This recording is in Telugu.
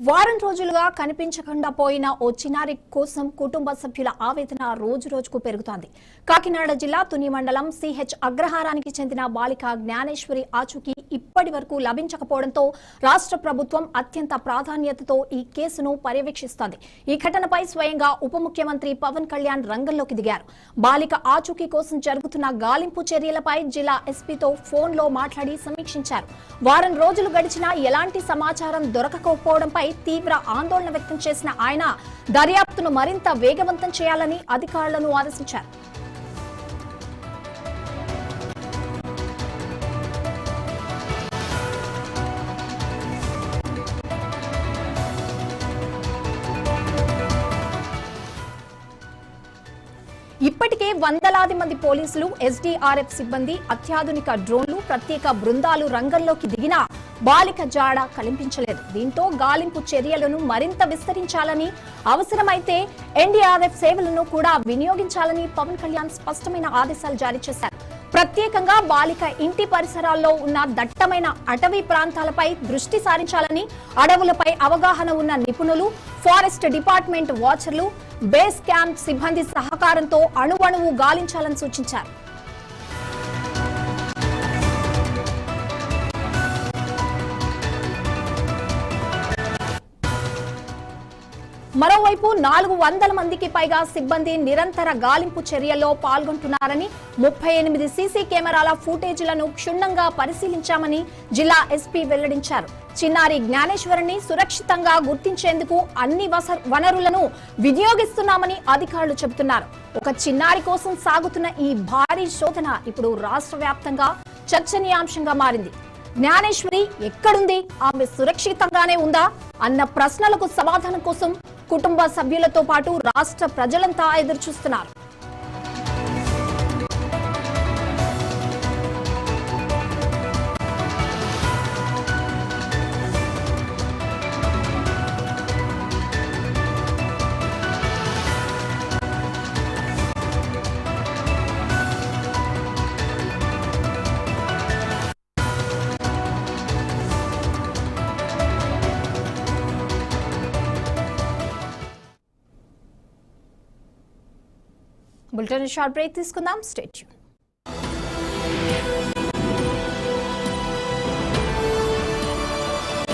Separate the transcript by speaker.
Speaker 1: వారం రోజులుగా కనిపించకుండా పోయిన ఓ చిన్నారి కోసం కుటుంబ సభ్యుల ఆవేదన రోజురోజుకు పెరుగుతోంది. కాకినాడ జిల్లా తుని మండలం సిహెచ్ అగ్రహారానికి చెందిన బాలిక జ్ఞానేశ్వరి ఆచూకీ ఇప్పటి వరకు లభించకపోవడంతో రాష్ట్ర ప్రభుత్వం అత్యంత ప్రాధాన్యతతో ఈ కేసును పర్యవేక్షిస్తోంది. ఈ ఘటనపై స్వయంగా ఉప ముఖ్యమంత్రి పవన్ కళ్యాణ్ రంగంలోకి దిగారు. బాలిక ఆచూకీ కోసం జరుగుతున్న గాలింపు చర్యలపై జిల్లా ఎస్పీతో ఫోన్లో మాట్లాడి సమీక్షించారు. వారం రోజులు గడిచినా ఎలాంటి సమాచారం దొరకకపోవడంపై తీవ్ర ఆందోళన వ్యక్తం చేసిన ఆయన దర్యాప్తును మరింత వేగవంతం చేయాలని అధికారులను ఆదేశించారు. ఇప్పటికే వందలాది మంది పోలీసులు, ఎస్డీఆర్ఎఫ్ సిబ్బంది, అత్యాధునిక డ్రోన్లు, ప్రత్యేక బృందాలు రంగంలోకి దిగినా బాలిక జాడ కనిపించలేదు. దీంతో గాలింపు చర్యలను మరింత విస్తరించాలని, అవసరమైతే ఎన్డీఆర్ఎఫ్ సేవలను కూడా వినియోగించాలని పవన్ కళ్యాణ్ స్పష్టమైన ఆదేశాలు జారీ చేశారు. ప్రత్యేకంగా బాలిక ఇంటి పరిసరాల్లో ఉన్న దట్టమైన అటవీ ప్రాంతాలపై దృష్టి సారించాలని, అడవులపై అవగాహన ఉన్న నిపుణులు, ఫారెస్ట్ డిపార్ట్మెంట్ వాచర్లు, బేస్ క్యాంప్ సిబ్బంది సహకారంతో అణువణువు గాలించాలని సూచించారు. మరోవైపు 400 మందికి పైగా సిబ్బంది నిరంతర గాలింపు చర్యల్లో పాల్గొంటున్నారని, 38 సీసీ కెమెరాల ఫుటేజీలను క్షుణ్ణంగా పరిశీలించామని జిల్లా ఎస్పీ వెల్లడించారు. చిన్నారి జ్ఞానేశ్వరిని సురక్షితంగా గుర్తించేందుకు అన్ని వనరులను వినియోగిస్తున్నామని అధికారులు చెబుతున్నారు. ఒక చిన్నారి కోసం సాగుతున్న ఈ భారీ శోధన ఇప్పుడు రాష్ట్ర వ్యాప్తంగా చర్చనీయాంశంగా మారింది. జ్ఞానేశ్వరి ఎక్కడుంది, ఆమె సురక్షితంగానే ఉందా అన్న ప్రశ్నలకు సమాధానం కోసం కుటుంబ సభ్యులతో పాటు రాష్ట్ర ప్రజలంతా ఎదురుచూస్తున్నారు. బులెటిన్ షార్ట్ బ్రేక్ తీసుకుందాం. Stay tune.